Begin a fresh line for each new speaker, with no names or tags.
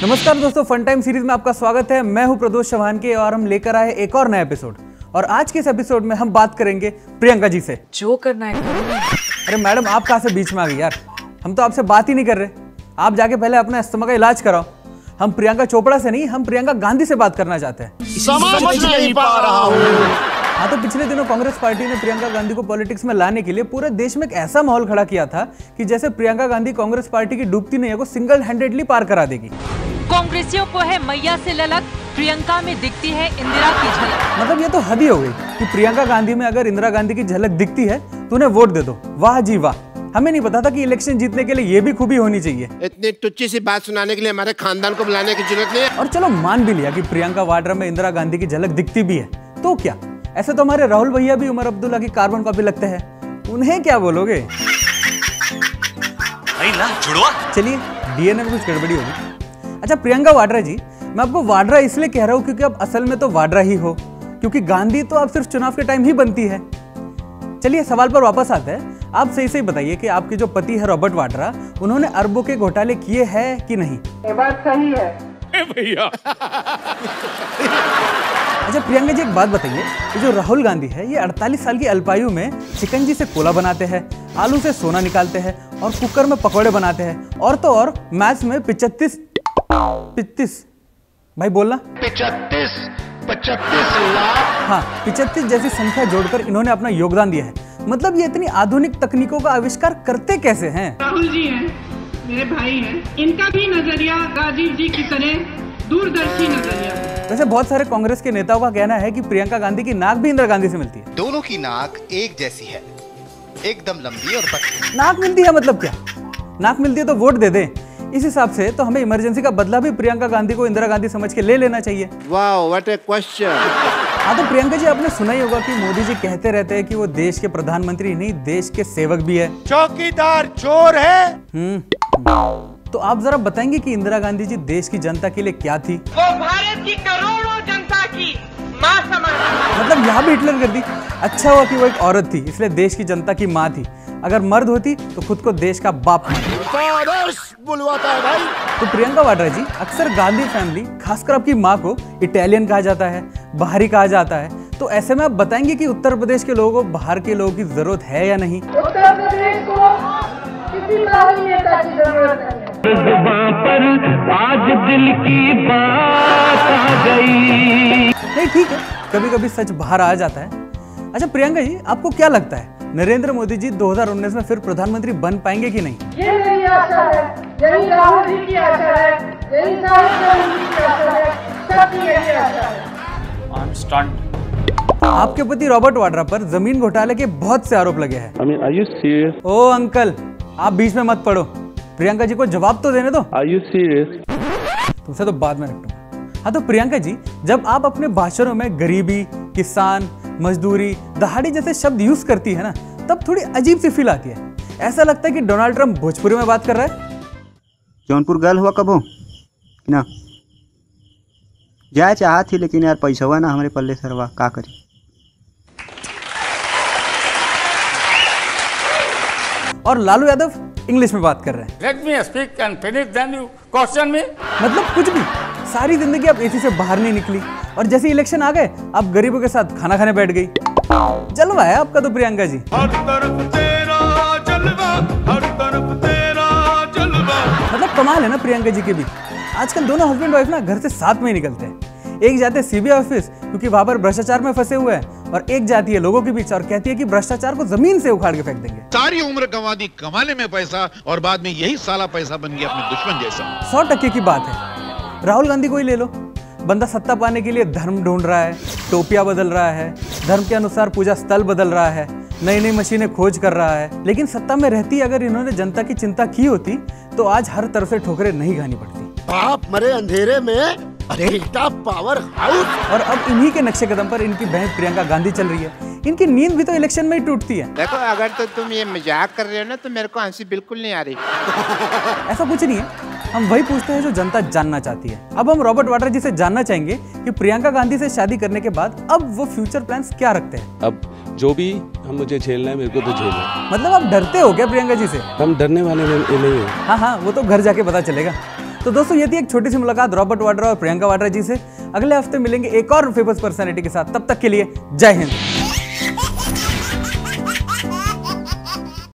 नमस्कार दोस्तों, fun time series में आपका स्वागत है। मैं हूं प्रदोष चौहान के और हम लेकर आए एक और नया एपिसोड। और आज के इस एपिसोड में हम बात करेंगे प्रियंका जी से।
जो करना है करो।
अरे मैडम, आप कहाँ से बीच में आ गई यार? हम तो आपसे बात ही नहीं कर रहे। आप जाके पहले अपना अस्थमा का इलाज कराओ। हम प्रियंका चोपड़ा से नहीं, हम प्रियंका गांधी से बात करना चाहते हैं।
समझ नहीं पा रहा हूँ।
हाँ, तो पिछले दिनों कांग्रेस पार्टी ने प्रियंका गांधी को पॉलिटिक्स में लाने के लिए पूरे देश में एक ऐसा माहौल खड़ा किया था कि जैसे प्रियंका गांधी कांग्रेस पार्टी की डूबती नैया को सिंगल हैंडेडली पार करा देगी।
कांग्रेसियों को है मैया से ललक, प्रियंका में दिखती है इंदिरा की झलक।
मतलब ये तो हद ही हो गई कि प्रियंका गांधी में अगर इंदिरा गांधी की झलक दिखती है तो उन्हें वोट दे दो। वाह जी वाह, हमें नहीं पता था कि इलेक्शन जीतने के लिए ये भी खूबी होनी चाहिए।
इतनी टुच्ची सी बात सुनाने के लिए हमारे खानदान को बुलाने की जरूरत नहीं है।
और चलो मान भी लिया कि प्रियंका वाड्रा में इंदिरा गांधी की झलक दिखती भी है, तो क्या? ऐसे तो हमारे राहुल भैया भी उमर अब्दुल्ला की कार्बन कॉपी लगते हैं, उन्हें क्या बोलोगे? चलिए, डीएनए में कुछ गड़बड़ी होगी। अच्छा प्रियंका वाड्रा जी, मैं आपको वाड्रा इसलिए कह रहा हूँ क्योंकि आप असल में तो वाड्रा ही हो, क्योंकि गांधी तो आप सिर्फ चुनाव के टाइम ही बनती है। चलिए सवाल पर वापस आते हैं। आप सही सही बताइए कि आपके जो पति है रॉबर्ट वाड्रा, उन्होंने अरबों के घोटाले किए हैं कि नहीं?
ये बात सही है
भैया।
अच्छा प्रियंका जी, एक बात बताइए, ये जो राहुल गांधी है ये 48 साल की अल्पायु में चिकन जी से कोला बनाते हैं, आलू से सोना निकालते हैं और कुकर में पकौड़े बनाते हैं, और तो और मैथ्स में 35 भाई बोलना
35 लाख।
हाँ, 35 जैसी संख्या जोड़कर इन्होंने अपना योगदान दिया है। मतलब ये इतनी आधुनिक तकनीकों का आविष्कार करते कैसे हैं?
राहुल जी हैं, मेरे भाई हैं, इनका भी नजरिया राजीव जी की तरह दूरदर्शी नजरिया है।
वैसे बहुत सारे कांग्रेस के नेताओं का कहना है कि प्रियंका गांधी की नाक भी इंदिरा गांधी से मिलती है।
दोनों की नाक एक जैसी है, एकदम लंबी और पतली।
नाक मिलती है मतलब क्या? नाक मिलती है तो वोट दे दें। इस हिसाब से तो हमें इमरजेंसी का बदला भी प्रियंका गांधी को इंदिरा गांधी समझ के ले लेना चाहिए।
Wow, what A question.
हाँ, तो प्रियंका जी, आपने सुना ही होगा कि मोदी जी कहते रहते हैं कि वो देश के प्रधानमंत्री नहीं, देश के सेवक भी है।
चौकीदार चोर है।
तो आप जरा बताएंगे कि इंदिरा गांधी जी देश की जनता के लिए क्या थी?
वो भारत की करोड़ों जनता की माँ समान।
मतलब यहाँ भी हिटलर कर दी। अच्छा हुआ कि वो एक औरत थी, इसलिए देश की जनता की माँ थी। अगर मर्द होती तो खुद को देश का बाप मानती।
बुलवाता है भाई।
तो प्रियंका वाड्रा जी, अक्सर गांधी फैमिली, खासकर आपकी माँ को इटालियन कहा जाता है, बाहरी कहा जाता है। तो ऐसे में आप बताएंगे कि उत्तर प्रदेश के लोगों को बाहर के लोगों की जरूरत है या नहीं?
उत्तर प्रदेश को किसी बाहरी नेता की जरूरत है।
आज दिल की बात आ गई।
नहीं, ठीक है, कभी कभी सच बाहर आ जाता है। अच्छा प्रियंका जी, आपको क्या लगता है नरेंद्र मोदी जी 2019 में फिर प्रधानमंत्री बन पाएंगे कि नहीं?
ये मेरी आशा है, यही राहुल जी की आशा है, यही साहित्य की आशा है, सबकी यही आशा है। आपके पति रॉबर्ट वाड्रा पर जमीन घोटाले के बहुत से आरोप लगे हैं।
Are you serious?
ओ अंकल, आप बीच में मत पड़ो, प्रियंका जी को जवाब तो देने दो।
Are you serious?
तुमसे तो बाद में रखूंगा। हाँ, तो प्रियंका जी, जब आप अपने भाषणों में गरीबी, किसान, मजदूरी, दहाड़ी जैसे शब्द यूज करती है ना, तब थोड़ी अजीब सी फील आती है। ऐसा लगता है कि डोनाल्ड ट्रंप भोजपुरी में बात कर रहा है।
जौनपुर गल हुआ कबो ना जाए चाहत थी, लेकिन यार पैसा हुआ ना हमारे पल्ले सरवा, का करी।
और लालू यादव इंग्लिश में बात कर रहे हैं।
Let me speak and finish, then you question me.
मतलब कुछ भी, सारी जिंदगी आप एसी से बाहर नहीं निकली और जैसे इलेक्शन आ गए आप गरीबों के साथ खाना खाने बैठ गई। जलवा है आपका तो प्रियंका जी।
हर तरफ तेरा जलवा, हर तरफ तेरा जलवा।
मतलब कमाल है ना प्रियंका जी के भी। आजकल दोनों हस्बैंड वाइफ ना घर से साथ में ही निकलते हैं। एक जाते हैं सीबीआई ऑफिस क्योंकि वहां पर भ्रष्टाचार में फंसे हुए हैं, और एक जाती है लोगों के बीच और कहती है कि भ्रष्टाचार को जमीन से उखाड़ के फेंक देंगे।
सारी उम्र गंवा दी कमाने में पैसा, और बाद में यही साला पैसा बन गया अपने दुश्मन जैसा।
100% की बात है। राहुल गांधी को ही ले लो, बंदा सत्ता पाने के लिए धर्म ढूंढ रहा है, टोपियां बदल रहा है, धर्म के अनुसार पूजा स्थल बदल रहा है, नई नई मशीनें खोज कर रहा है। लेकिन सत्ता में रहती अगर इन्होंने जनता की चिंता की होती तो आज हर तरफ से ठोकरें नहीं खानी पड़ती।
बाप मरे अंधेरे में, अरे पावर हाउस।
और अब इन्हीं के नक्शे कदम पर इनकी बहन प्रियंका गांधी चल रही है। इनकी नींद भी तो इलेक्शन में ही टूटती है।
देखो, अगर तो तुम ये मजाक कर रहे हो ना, तो मेरे को हंसी बिल्कुल नहीं आ रही।
ऐसा कुछ नहीं है, हम वही पूछते हैं जो जनता जानना चाहती है। अब हम रॉबर्ट वाड्रा जी से जानना चाहेंगे कि प्रियंका गांधी से शादी करने के बाद अब वो फ्यूचर प्लान्स क्या रखते हैं।
अब जो भी हम मुझे झेलना है मेरे को तो झेलना है।
मतलब आप डरते हो क्या प्रियंका जी से?
हम डरने वाले नहीं है।
हाँ हाँ, वो तो घर जाके पता चलेगा। तो दोस्तों ये थी एक छोटी सी मुलाकात रॉबर्ट वाड्रा और प्रियंका वाड्रा जी से। अगले हफ्ते मिलेंगे एक और फेमस पर्सनैलिटी के साथ। तब तक के लिए जय हिंद।